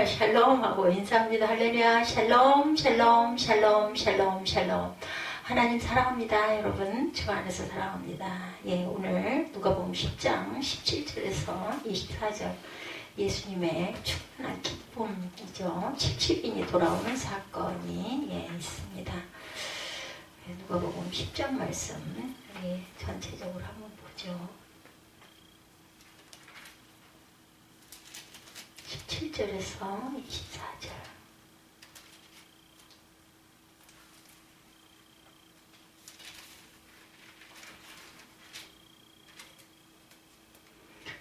할렐루야 샬롬 하고 인사합니다. 할렐루야 샬롬 샬롬 샬롬 샬롬 샬롬. 하나님 사랑합니다. 여러분 주 안에서 사랑합니다. 예, 오늘 누가복음 10장 17절에서 24절 예수님의 충만한 기쁨이죠. 70인이 돌아오는 사건이 있습니다. 예, 누가복음 10장 말씀 전체적으로 한번 보죠. 17절에서 24절.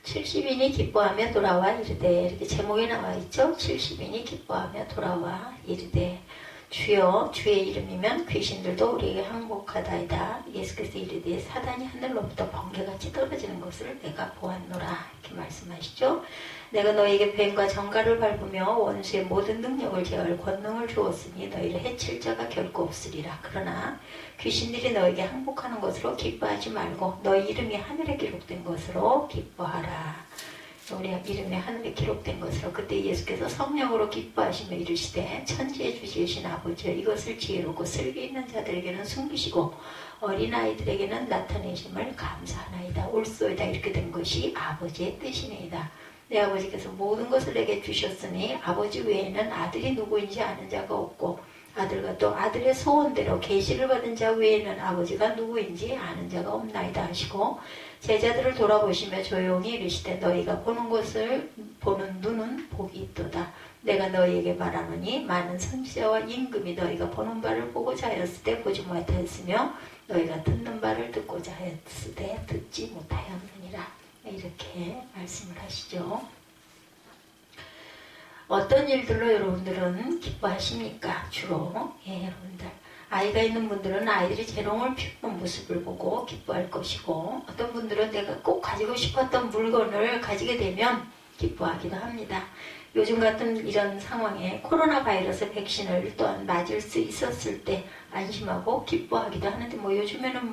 칠십인이 기뻐하며 돌아와 이르되, 이렇게 제목에 나와 있죠. 70인이 기뻐하며 돌아와 이르되, 주여 주의 이름이면 귀신들도 우리에게 항복하다이다. 예수께서 이르되, 사단이 하늘로부터 번개같이 떨어지는 것을 내가 보았노라. 이렇게 말씀하시죠. 내가 너에게 뱀과 정갈을 밟으며 원수의 모든 능력을 제어할 권능을 주었으니 너희를 해칠 자가 결코 없으리라. 그러나 귀신들이 너에게 항복하는 것으로 기뻐하지 말고 너희 이름이 하늘에 기록된 것으로 기뻐하라. 우리 이름이 하늘에 기록된 것으로. 그때 예수께서 성령으로 기뻐하시며 이르시되, 천지에 주시신 아버지여, 이것을 지혜롭고 슬기 있는 자들에게는 숨기시고 어린아이들에게는 나타내심을 감사하나이다. 옳소이다. 이렇게 된 것이 아버지의 뜻이니이다. 내 아버지께서 모든 것을 내게 주셨으니 아버지 외에는 아들이 누구인지 아는 자가 없고, 아들과 또 아들의 소원대로 계시를 받은 자 외에는 아버지가 누구인지 아는 자가 없나이다 하시고, 제자들을 돌아보시며 조용히 이르시되, 너희가 보는 것을 보는 눈은 복이 있도다. 내가 너희에게 말하노니 많은 선지자와 임금이 너희가 보는 바를 보고자 하였을 때 보지 못하였으며, 너희가 듣는 바를 듣고자 하였을 때 듣지 못하였느니라. 이렇게 말씀을 하시죠. 어떤 일들로 여러분들은 기뻐하십니까? 주로 여러분들 아이가 있는 분들은 아이들이 재롱을 피우는 모습을 보고 기뻐할 것이고, 어떤 분들은 내가 꼭 가지고 싶었던 물건을 가지게 되면 기뻐하기도 합니다. 요즘 같은 이런 상황에 코로나 바이러스 백신을 또한 맞을 수 있었을 때 안심하고 기뻐하기도 하는데, 요즘에는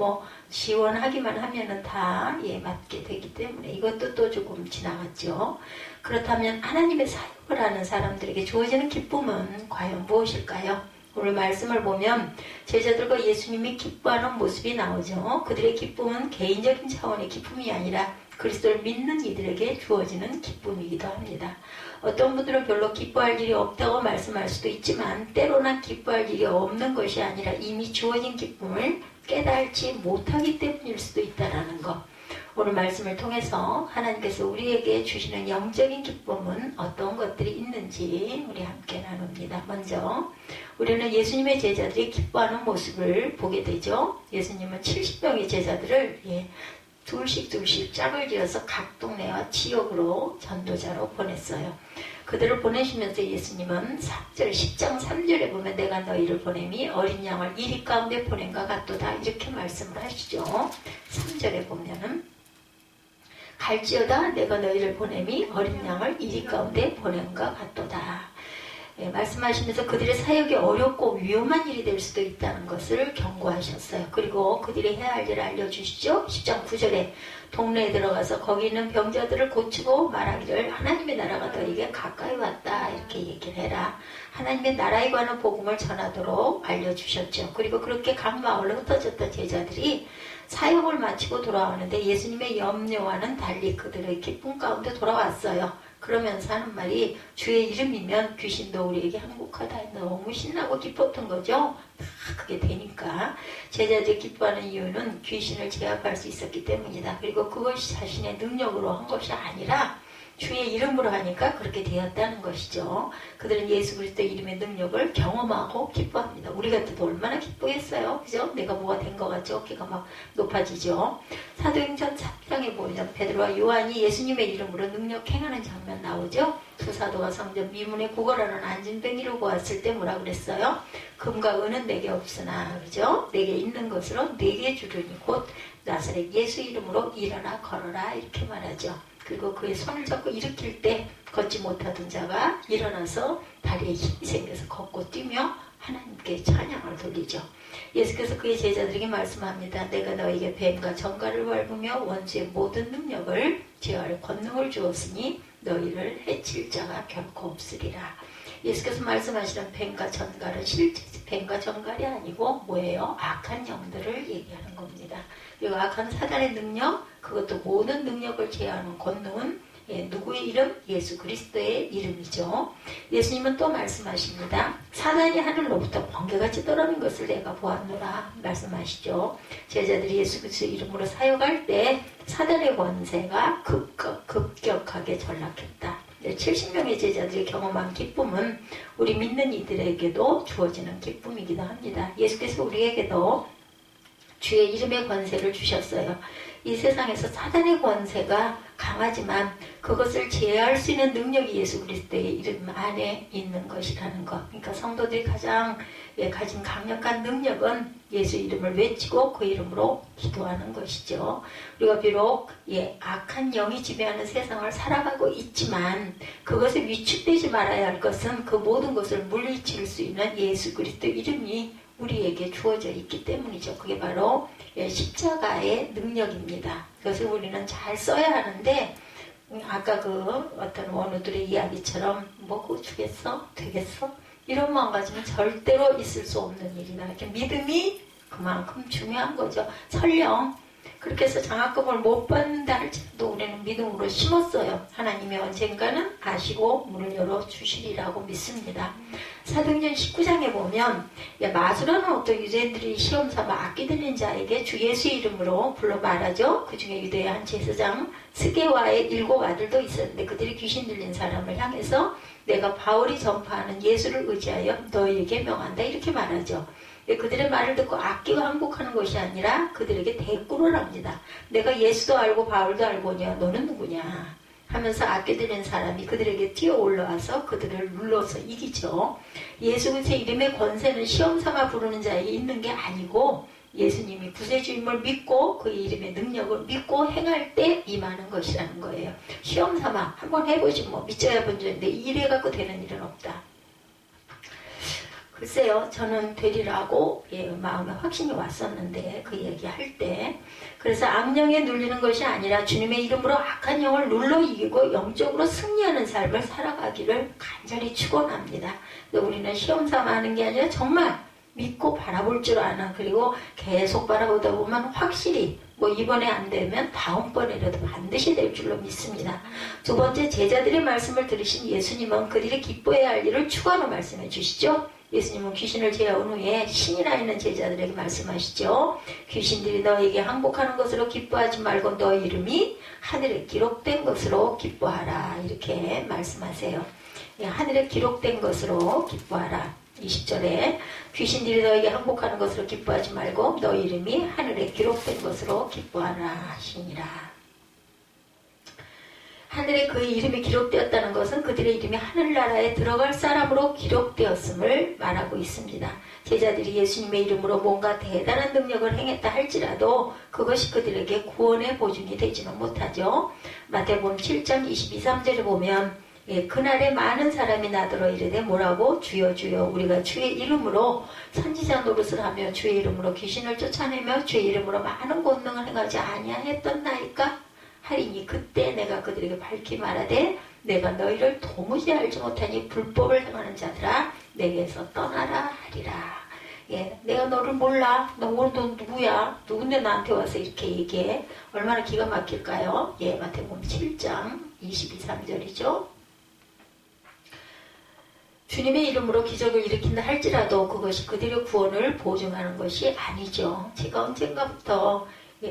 지원하기만 하면은 다 맞게 되기 때문에 이것도 또 조금 지나갔죠. 그렇다면 하나님의 사역을 하는 사람들에게 주어지는 기쁨은 과연 무엇일까요? 오늘 말씀을 보면 제자들과 예수님이 기뻐하는 모습이 나오죠. 그들의 기쁨은 개인적인 차원의 기쁨이 아니라 그리스도를 믿는 이들에게 주어지는 기쁨이기도 합니다. 어떤 분들은 별로 기뻐할 일이 없다고 말씀할 수도 있지만, 때로나 기뻐할 일이 없는 것이 아니라 이미 주어진 기쁨을 깨달지 못하기 때문일 수도 있다는 것. 오늘 말씀을 통해서 하나님께서 우리에게 주시는 영적인 기쁨은 어떤 것들이 있는지 우리 함께 나눕니다. 먼저 우리는 예수님의 제자들이 기뻐하는 모습을 보게 되죠. 예수님은 70명의 제자들을 둘씩 짝을 지어서 각 동네와 지역으로 전도자로 보냈어요. 그들을 보내시면서 예수님은 10장 3절에 보면, 내가 너희를 보냄이 어린 양을 이리 가운데 보낸과 같도다. 이렇게 말씀을 하시죠. 3절에 보면은, 갈지어다 내가 너희를 보냄이 어린 양을 이리 가운데 보낸과 같도다. 말씀하시면서 그들의 사역이 어렵고 위험한 일이 될 수도 있다는 것을 경고하셨어요. 그리고 그들이 해야 할 일을 알려주시죠. 10장 9절에 동네에 들어가서 거기 있는 병자들을 고치고 말하기를, 하나님의 나라가 너에게 가까이 왔다. 이렇게 얘기를 해라. 하나님의 나라에 관한 복음을 전하도록 알려주셨죠. 그리고 그렇게 각 마을로 흩어졌던 제자들이 사역을 마치고 돌아오는데 예수님의 염려와는 달리 그들의 기쁨 가운데 돌아왔어요. 그러면서 하는 말이, 주의 이름이면 귀신도 우리에게 항복하다. 너무 신나고 기뻤던 거죠. 다 그게 되니까. 제자들이 기뻐하는 이유는 귀신을 제압할 수 있었기 때문이다. 그리고 그것이 자신의 능력으로 한 것이 아니라 주의 이름으로 하니까 그렇게 되었다는 것이죠. 그들은 예수 그리스도 이름의 능력을 경험하고 기뻐합니다. 우리 같아도 얼마나 기쁘겠어요. 그죠? 내가 뭐가 된 것 같죠? 어깨가 막 높아지죠. 사도행전 3장에 보면 베드로와 요한이 예수님의 이름으로 능력 행하는 장면 나오죠. 두 사도가 성전 미문에 구걸하는 안진뱅이로 보았을 때 뭐라 그랬어요? 금과 은은 내게 없으나, 그죠? 내게 있는 것으로 내게 주르니 곧 나사렛 예수 이름으로 일어나 걸어라. 이렇게 말하죠. 그리고 그의 손을 잡고 일으킬 때 걷지 못하던 자가 일어나서 다리에 힘이 생겨서 걷고 뛰며 하나님께 찬양을 돌리죠. 예수께서 그의 제자들에게 말씀합니다. 내가 너에게 뱀과 정갈을 밟으며 원수의 모든 능력을 제어할 권능을 주었으니 너희를 해칠 자가 결코 없으리라. 예수께서 말씀하시는 뱀과 전갈은 실제 뱀과 전갈이 아니고 뭐예요? 악한 영들을 얘기하는 겁니다. 그리고 악한 사단의 능력, 그것도 모든 능력을 제어하는 권능은 누구의 이름? 예수 그리스도의 이름이죠. 예수님은 또 말씀하십니다. 사단이 하늘로부터 번개같이 떨어진 것을 내가 보았노라 말씀하시죠. 제자들이 예수 그리스도의 이름으로 사역할 때 사단의 권세가 급격하게 전락했다. 70명의 제자들이 경험한 기쁨은 우리 믿는 이들에게도 주어지는 기쁨이기도 합니다. 예수께서 우리에게도 주의 이름의 권세를 주셨어요. 이 세상에서 사단의 권세가 강하지만 그것을 제어할 수 있는 능력이 예수 그리스도의 이름 안에 있는 것이라는 것. 그러니까 성도들이 가장 가진 강력한 능력은 예수 이름을 외치고 그 이름으로 기도하는 것이죠. 우리가 비록 악한 영이 지배하는 세상을 살아가고 있지만 그것에 위축되지 말아야 할 것은 그 모든 것을 물리칠 수 있는 예수 그리스도 이름이 우리에게 주어져 있기 때문이죠. 그게 바로 십자가의 능력입니다. 그것을 우리는 잘 써야 하는데 아까 그 어떤 원우들의 이야기처럼 뭐 그거 주겠어? 되겠어? 이런 마음 가지면 절대로 있을 수 없는 일이나 이렇게 믿음이 그만큼 중요한 거죠. 설령 그렇게 해서 장학금을 못 받는다 할지라도 우리는 믿음으로 심었어요. 하나님이 언젠가는 아시고 문을 열어주시리라고 믿습니다. 사도행전 19장에 보면 마술하는 어떤 유대인들이 시험삼아 악기들린 자에게 주 예수의 이름으로 불러 말하죠. 그 중에 유대의 한 제사장 스게와의 7 아들도 있었는데 그들이 귀신 들린 사람을 향해서 내가 바울이 전파하는 예수를 의지하여 너희에게 명한다 이렇게 말하죠. 그들의 말을 듣고 악기가 항복하는 것이 아니라 그들에게 대꾸를 합니다. 내가 예수도 알고 바울도 알고냐 너는 누구냐 하면서 악기 들린 사람이 그들에게 뛰어 올라와서 그들을 눌러서 이기죠. 예수 그리스도의 이름의 권세는 시험삼아 부르는 자에게 있는 게 아니고 예수님이 구세주임을 믿고 그 이름의 능력을 믿고 행할 때 임하는 것이라는 거예요. 시험삼아 한번 해보지 뭐 믿져야 본 적인데 이래갖고 되는 일은 없다. 글쎄요, 저는 되리라고 마음에 확신이 왔었는데 그 얘기할 때 그래서 악령에 눌리는 것이 아니라 주님의 이름으로 악한 영을 눌러 이기고 영적으로 승리하는 삶을 살아가기를 간절히 축원합니다. 우리는 시험삼아 하는 게 아니라 정말 믿고 바라볼 줄 아는 그리고 계속 바라보다 보면 확실히 뭐 이번에 안 되면 다음번에라도 반드시 될 줄로 믿습니다. 두 번째 제자들의 말씀을 들으신 예수님은 그들이 기뻐해야 할 일을 추가로 말씀해 주시죠. 예수님은 귀신을 제어한 후에 신이 나 있는 제자들에게 말씀하시죠. 귀신들이 너에게 항복하는 것으로 기뻐하지 말고 너 이름이 하늘에 기록된 것으로 기뻐하라 이렇게 말씀하세요. 하늘에 기록된 것으로 기뻐하라. 20절에 귀신들이 너에게 항복하는 것으로 기뻐하지 말고 너 이름이 하늘에 기록된 것으로 기뻐하라 하시니라. 하늘에 그의 이름이 기록되었다는 것은 그들의 이름이 하늘나라에 들어갈 사람으로 기록되었음을 말하고 있습니다. 제자들이 예수님의 이름으로 뭔가 대단한 능력을 행했다 할지라도 그것이 그들에게 구원의 보증이 되지는 못하죠. 마태복음 7장 22, 3절에 보면 그날에 많은 사람이 나더러 이르되 뭐라고? 주여 주여 우리가 주의 이름으로 선지자 노릇을 하며 주의 이름으로 귀신을 쫓아내며 주의 이름으로 많은 권능을 행하지 아니하였던 나이까? 하리니 그때 내가 그들에게 밝히 말하되 내가 너희를 도무지 알지 못하니 불법을 행하는 자들아 내게서 떠나라 하리라. 내가 너를 몰라. 너 누구야? 누군데 나한테 와서 이렇게 얘기해? 얼마나 기가 막힐까요? 마태복음 7장 22, 3절이죠. 주님의 이름으로 기적을 일으킨다 할지라도 그것이 그들의 구원을 보증하는 것이 아니죠. 제가 언젠가부터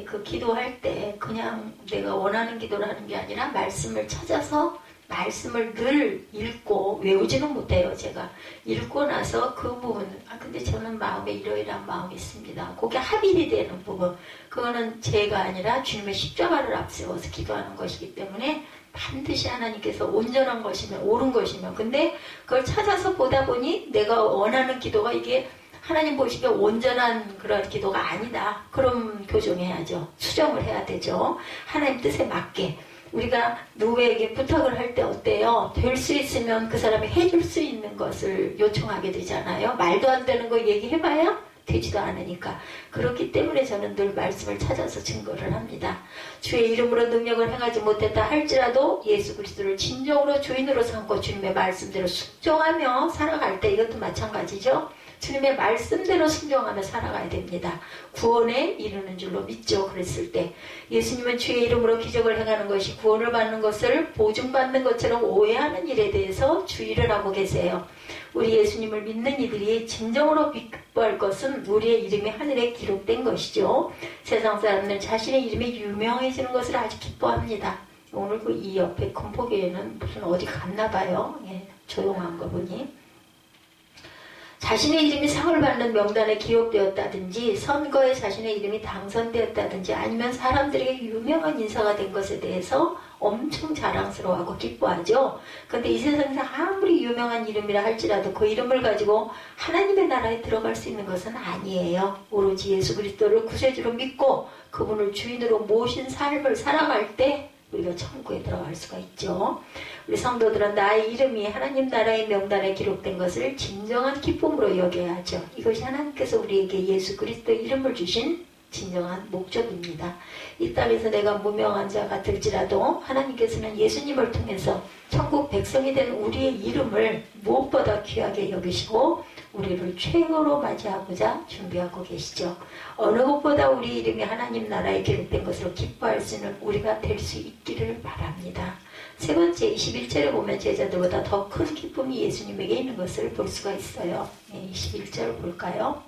그 기도할 때 그냥 내가 원하는 기도를 하는 게 아니라 말씀을 찾아서 말씀을 늘 읽고 외우지는 못해요. 제가 읽고 나서 그 부분 근데 저는 마음에 이러이러한 마음이 있습니다. 그게 합일이 되는 부분 그거는 제가 아니라 주님의 십자가를 앞세워서 기도하는 것이기 때문에 반드시 하나님께서 온전한 것이면 옳은 것이면 근데 그걸 찾아서 보다 보니 내가 원하는 기도가 이게 하나님 보시기에 온전한 그런 기도가 아니다. 그럼 교정해야죠. 수정을 해야 되죠. 하나님 뜻에 맞게 우리가 누구에게 부탁을 할 때 어때요? 될 수 있으면 그 사람이 해줄 수 있는 것을 요청하게 되잖아요. 말도 안 되는 거 얘기해봐야 되지도 않으니까. 그렇기 때문에 저는 늘 말씀을 찾아서 증거를 합니다. 주의 이름으로 능력을 행하지 못했다 할지라도 예수 그리스도를 진정으로 주인으로 삼고 주님의 말씀대로 순종하며 살아갈 때, 이것도 마찬가지죠. 주님의 말씀대로 순종하며 살아가야 됩니다. 구원에 이르는 줄로 믿죠. 그랬을 때 예수님은 주의 이름으로 기적을 행하는 것이 구원을 받는 것을 보증받는 것처럼 오해하는 일에 대해서 주의를 하고 계세요. 우리 예수님을 믿는 이들이 진정으로 기뻐할 것은 우리의 이름이 하늘에 기록된 것이죠. 세상 사람들은 자신의 이름이 유명해지는 것을 아주 기뻐합니다. 오늘 이 옆에 금포교회는 무슨 어디 갔나 봐요. 예, 조용한 거 보니. 자신의 이름이 상을 받는 명단에 기록되었다든지 선거에 자신의 이름이 당선되었다든지 아니면 사람들에게 유명한 인사가 된 것에 대해서 엄청 자랑스러워하고 기뻐하죠. 그런데 이 세상에서 아무리 유명한 이름이라 할지라도 그 이름을 가지고 하나님의 나라에 들어갈 수 있는 것은 아니에요. 오로지 예수 그리스도를 구세주로 믿고 그분을 주인으로 모신 삶을 살아갈 때 우리가 천국에 들어갈 수가 있죠. 우리 성도들은 나의 이름이 하나님 나라의 명단에 기록된 것을 진정한 기쁨으로 여겨야죠. 이것이 하나님께서 우리에게 예수 그리스도의 이름을 주신 진정한 목적입니다. 이 땅에서 내가 무명한 자 같을지라도 하나님께서는 예수님을 통해서 천국 백성이 된 우리의 이름을 무엇보다 귀하게 여기시고 우리를 최고로 맞이하고자 준비하고 계시죠. 어느 것보다 우리 이름이 하나님 나라에 기록된 것으로 기뻐할 수 있는 우리가 될 수 있기를 바랍니다. 세 번째 21절에 보면 제자들보다 더 큰 기쁨이 예수님에게 있는 것을 볼 수가 있어요. 21절 볼까요?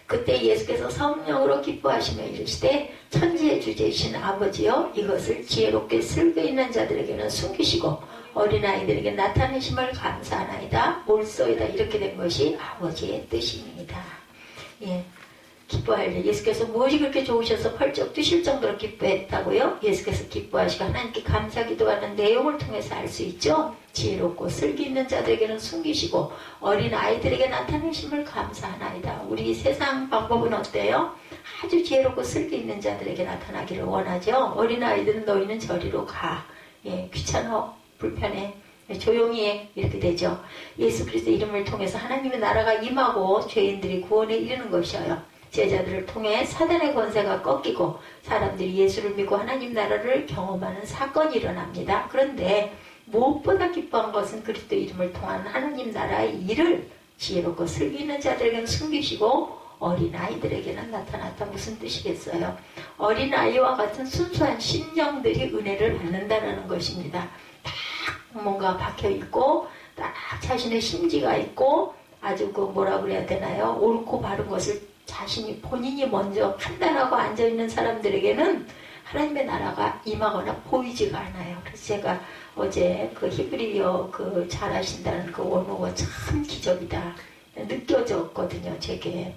그때 예수께서 성령으로 기뻐하시며 이르시되 천지의 주제이신 아버지여 이것을 지혜롭게 쓸고 있는 자들에게는 숨기시고 어린아이들에게 나타내심을 감사하나이다. 옳소이다. 이렇게 된 것이 아버지의 뜻입니다. 예, 기뻐할 일. 예수께서 무엇이 그렇게 좋으셔서 펄쩍 뛰실 정도로 기뻐했다고요? 예수께서 기뻐하시고 하나님께 감사 기도하는 내용을 통해서 알 수 있죠. 지혜롭고 슬기 있는 자들에게는 숨기시고 어린 아이들에게 나타내심을 감사하나이다. 우리 세상 방법은 어때요? 아주 지혜롭고 슬기 있는 자들에게 나타나기를 원하죠. 어린 아이들은 너희는 저리로 가. 예, 귀찮아, 불편해, 조용히 해, 이렇게 되죠. 예수 그리스도 이름을 통해서 하나님의 나라가 임하고 죄인들이 구원에 이르는 것이에요. 제자들을 통해 사단의 권세가 꺾이고 사람들이 예수를 믿고 하나님 나라를 경험하는 사건이 일어납니다. 그런데 무엇보다 기뻐한 것은 그리스도 이름을 통한 하나님 나라의 일을 지혜롭고 슬기 있는 자들에게는 숨기시고 어린아이들에게는 나타났다. 무슨 뜻이겠어요? 어린아이와 같은 순수한 심령들이 은혜를 받는다는 것입니다. 딱 뭔가 박혀있고 딱 자신의 심지가 있고 아주 그 뭐라 그래야 되나요? 옳고 바른 것을 자신이 본인이 먼저 판단하고 앉아있는 사람들에게는 하나님의 나라가 임하거나 보이지가 않아요. 그래서 제가 어제 그 히브리어 그 잘하신다는 그 원어가 참 기적이다 느껴졌거든요. 제게.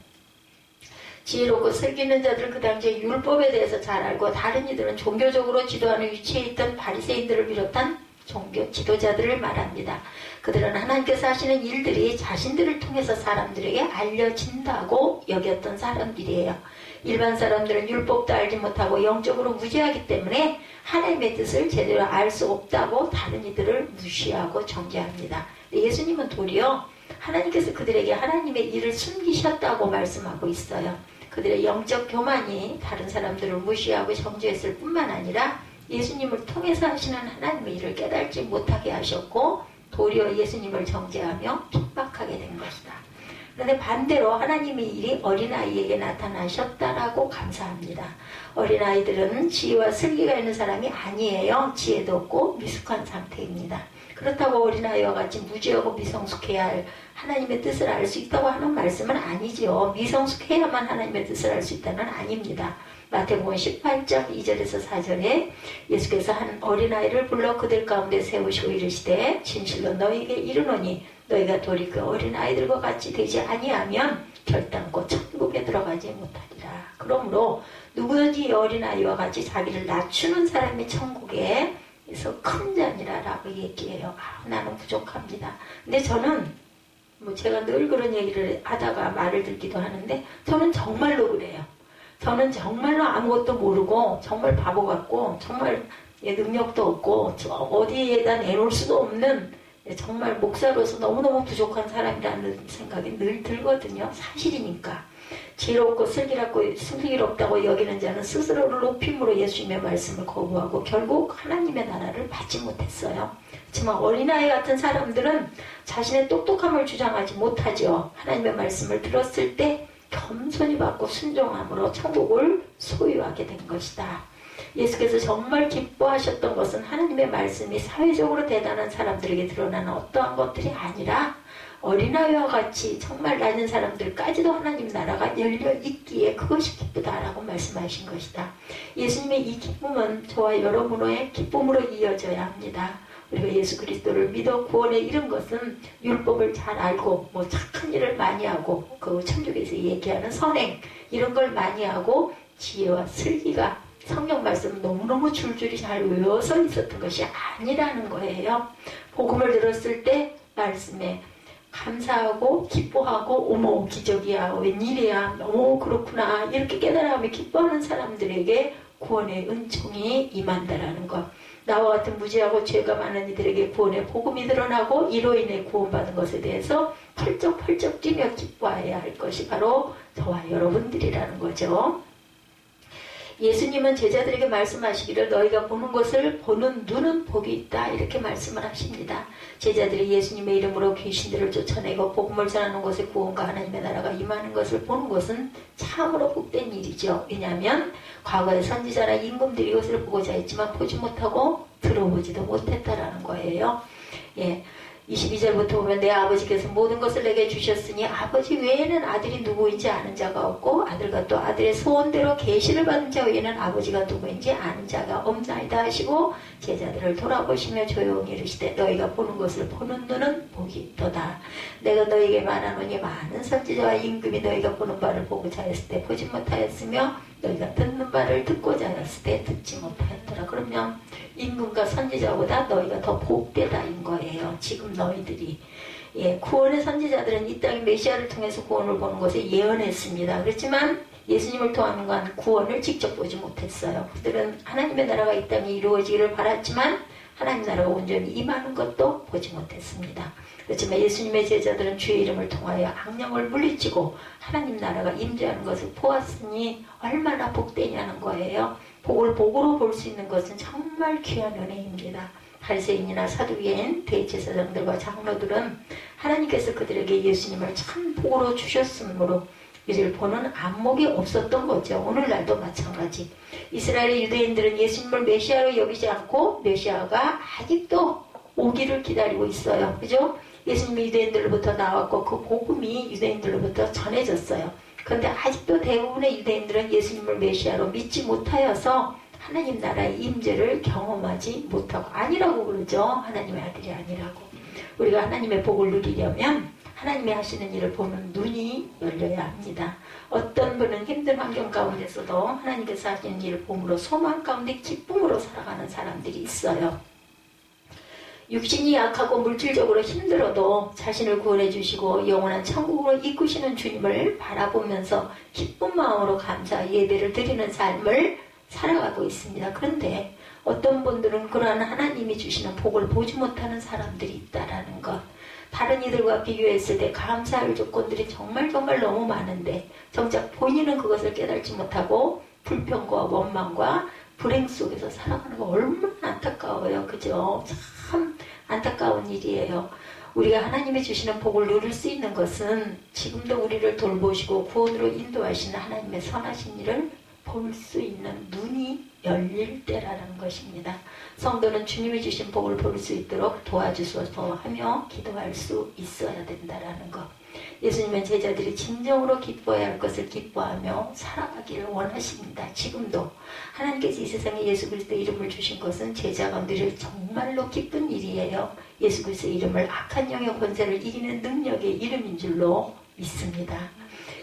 지혜롭고 슬기 있는 자들은 그 당시에 율법에 대해서 잘 알고 다른 이들은 종교적으로 지도하는 위치에 있던 바리새인들을 비롯한 종교 지도자들을 말합니다. 그들은 하나님께서 하시는 일들이 자신들을 통해서 사람들에게 알려진다고 여겼던 사람들이에요. 일반 사람들은 율법도 알지 못하고 영적으로 무지하기 때문에 하나님의 뜻을 제대로 알 수 없다고 다른 이들을 무시하고 정죄합니다. 예수님은 도리어 하나님께서 그들에게 하나님의 일을 숨기셨다고 말씀하고 있어요. 그들의 영적 교만이 다른 사람들을 무시하고 정죄했을 뿐만 아니라 예수님을 통해서 하시는 하나님의 일을 깨닫지 못하게 하셨고 도리어 예수님을 정죄하며 핍박하게 된 것이다. 그런데 반대로 하나님의 일이 어린아이에게 나타나셨다라고 감사합니다. 어린아이들은 지혜와 슬기가 있는 사람이 아니에요. 지혜도 없고 미숙한 상태입니다. 그렇다고 어린아이와 같이 무지하고 미성숙해야 할 하나님의 뜻을 알 수 있다고 하는 말씀은 아니죠. 미성숙해야만 하나님의 뜻을 알 수 있다는 아닙니다. 마태복음 18장 2절에서 4절에 예수께서 한 어린아이를 불러 그들 가운데 세우시고 이르시되 진실로 너희에게 이르노니 너희가 도리 그 어린아이들과 같이 되지 아니하면 결단코 천국에 들어가지 못하리라. 그러므로 누구든지 어린아이와 같이 자기를 낮추는 사람이 천국에서 큰 자니라 라고 얘기해요. 나는 부족합니다. 근데 저는 제가 늘 그런 얘기를 하다가 말을 듣기도 하는데 저는 정말로 그래요. 저는 정말로 아무것도 모르고 정말 바보 같고 정말 능력도 없고 어디에다 내놓을 수도 없는 정말 목사로서 너무너무 부족한 사람이라는 생각이 늘 들거든요. 사실이니까. 지혜롭고 슬기롭다고 여기는 자는 스스로를 높임으로 예수님의 말씀을 거부하고 결국 하나님의 나라를 받지 못했어요. 하지만 어린아이 같은 사람들은 자신의 똑똑함을 주장하지 못하죠. 하나님의 말씀을 들었을 때 겸손히 받고 순종함으로 천국을 소유하게 된 것이다. 예수께서 정말 기뻐하셨던 것은 하나님의 말씀이 사회적으로 대단한 사람들에게 드러나는 어떠한 것들이 아니라 어린아이와 같이 정말 낮은 사람들까지도 하나님 나라가 열려 있기에 그것이 기쁘다라고 말씀하신 것이다. 예수님의 이 기쁨은 저와 여러분의 기쁨으로 이어져야 합니다. 우리가 예수 그리스도를 믿어 구원에 이른 것은 율법을 잘 알고 착한 일을 많이 하고 그 천주교에서 얘기하는 선행 이런 걸 많이 하고 지혜와 슬기가 성경 말씀 너무너무 줄줄이 잘 외워서 있었던 것이 아니라는 거예요. 복음을 들었을 때 말씀에 감사하고 기뻐하고 어머 기적이야 웬일이야 어머 그렇구나 이렇게 깨달아가며 기뻐하는 사람들에게 구원의 은총이 임한다라는 것. 나와 같은 무지하고 죄가 많은 이들에게 구원의 복음이 드러나고 이로 인해 구원받은 것에 대해서 펄쩍펄쩍 뛰며 기뻐해야 할 것이 바로 저와 여러분들이라는 거죠. 예수님은 제자들에게 말씀하시기를 너희가 보는 것을 보는 눈은 복이 있다 이렇게 말씀을 하십니다. 제자들이 예수님의 이름으로 귀신들을 쫓아내고 복음을 전하는 것에 구원과 하나님의 나라가 임하는 것을 보는 것은 참으로 복된 일이죠. 왜냐하면 과거의 선지자나 임금들이 이것을 보고자 했지만 보지 못하고 들어보지도 못했다라는 거예요. 22절부터 보면 내 아버지께서 모든 것을 내게 주셨으니 아버지 외에는 아들이 누구인지 아는 자가 없고 아들과 또 아들의 소원대로 계시를 받은 자 외에는 아버지가 누구인지 아는 자가 없나이다 하시고 제자들을 돌아보시며 조용히 이르시되 너희가 보는 것을 보는 눈은 복이 있도다. 내가 너희에게 말하노니 많은 선지자와 임금이 너희가 보는 바를 보고자 했을 때 보지 못하였으며 너희가 듣는 바를 듣고자 했을 때 듣지 못하였더라. 그러면 임금과 선지자보다 너희가 더 복되다인 거예요. 지금 너희들이. 구원의 선지자들은 이 땅의 메시아를 통해서 구원을 보는 것에 예언했습니다. 그렇지만 예수님을 통한 구원을 직접 보지 못했어요. 그들은 하나님의 나라가 이 땅에 이루어지기를 바랐지만 하나님 나라가 온전히 임하는 것도 보지 못했습니다. 그렇지만 예수님의 제자들은 주의 이름을 통하여 악령을 물리치고 하나님 나라가 임재하는 것을 보았으니 얼마나 복되냐는 거예요. 복을 복으로 볼 수 있는 것은 정말 귀한 은혜입니다. 바리새인이나 사두개인, 대제사장들과 장로들은 하나님께서 그들에게 예수님을 참 복으로 주셨으므로 이를 보는 안목이 없었던 거죠. 오늘날도 마찬가지. 이스라엘의 유대인들은 예수님을 메시아로 여기지 않고 메시아가 아직도 오기를 기다리고 있어요. 그죠? 예수님이 유대인들로부터 나왔고 그 복음이 유대인들로부터 전해졌어요. 그런데 아직도 대부분의 유대인들은 예수님을 메시아로 믿지 못하여서 하나님 나라의 임재를 경험하지 못하고 아니라고 그러죠. 하나님의 아들이 아니라고. 우리가 하나님의 복을 누리려면 하나님이 하시는 일을 보는 눈이 열려야 합니다. 어떤 분은 힘든 환경 가운데서도 하나님께서 하시는 일을 봄으로 소망 가운데 기쁨으로 살아가는 사람들이 있어요. 육신이 약하고 물질적으로 힘들어도 자신을 구원해 주시고 영원한 천국으로 이끄시는 주님을 바라보면서 기쁜 마음으로 감사 예배를 드리는 삶을 살아가고 있습니다. 그런데 어떤 분들은 그러한 하나님이 주시는 복을 보지 못하는 사람들이 있다라는 것. 다른 이들과 비교했을 때 감사할 조건들이 정말 너무 많은데 정작 본인은 그것을 깨닫지 못하고 불평과 원망과 불행 속에서 살아가는 거 얼마나 안타까워요. 그죠? 참 안타까운 일이에요. 우리가 하나님이 주시는 복을 누릴 수 있는 것은 지금도 우리를 돌보시고 구원으로 인도하시는 하나님의 선하신 일을 볼 수 있는 눈이 열릴 때라는 것입니다. 성도는 주님이 주신 복을 볼 수 있도록 도와주소서 하며 기도할 수 있어야 된다라는 것. 예수님은 제자들이 진정으로 기뻐해야 할 것을 기뻐하며 살아가기를 원하십니다. 지금도 하나님께서 이 세상에 예수 그리스도의 이름을 주신 것은 제자가 누릴 정말로 기쁜 일이에요. 예수 그리스도의 이름을 악한 영의 권세를 이기는 능력의 이름인 줄로 믿습니다.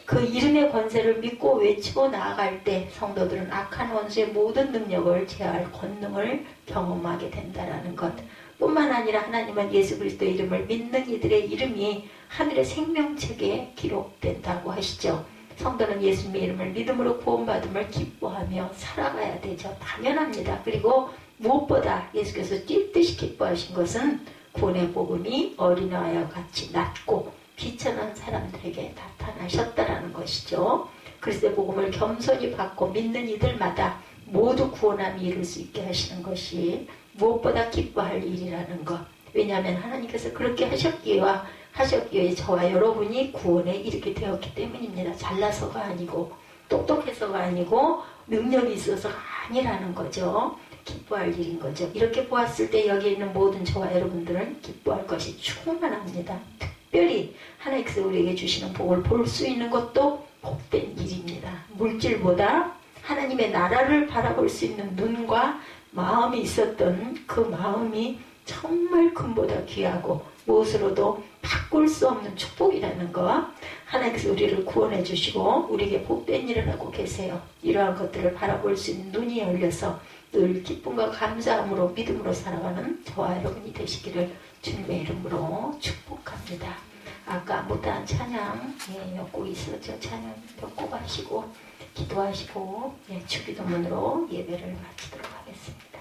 그 이름의 권세를 믿고 외치고 나아갈 때 성도들은 악한 원수의 모든 능력을 제어할 권능을 경험하게 된다는 것. 뿐만 아니라 하나님은 예수 그리스도의 이름을 믿는 이들의 이름이 하늘의 생명책에 기록된다고 하시죠. 성도는 예수님의 이름을 믿음으로 구원받음을 기뻐하며 살아가야 되죠. 당연합니다. 그리고 무엇보다 예수께서 찔듯이 기뻐하신 것은 구원의 복음이 어린아이와 같이 낮고 비천한 사람들에게 나타나셨다라는 것이죠. 그리스도의 복음을 겸손히 받고 믿는 이들마다 모두 구원함이 이룰 수 있게 하시는 것이 무엇보다 기뻐할 일이라는 것. 왜냐하면 하나님께서 그렇게 하셨기에 저와 여러분이 구원에 이르게 되었기 때문입니다. 잘나서가 아니고 똑똑해서가 아니고 능력이 있어서가 아니라는 거죠. 기뻐할 일인 거죠. 이렇게 보았을 때 여기 있는 모든 저와 여러분들은 기뻐할 것이 충만합니다. 특별히 하나님께서 우리에게 주시는 복을 볼 수 있는 것도 복된 일입니다. 물질보다 하나님의 나라를 바라볼 수 있는 눈과 마음이 있었던 그 마음이 정말 금보다 귀하고 무엇으로도 바꿀 수 없는 축복이라는 것. 하나님께서 우리를 구원해 주시고 우리에게 복된 일을 하고 계세요. 이러한 것들을 바라볼 수 있는 눈이 열려서 늘 기쁨과 감사함으로 믿음으로 살아가는 저와 여러분이 되시기를 주님의 이름으로 축복합니다. 아까 못한 찬양 엮고 있었죠. 찬양 엮고 하시고 기도하시고 주기도문으로 예배를 마치도록 하겠습니다.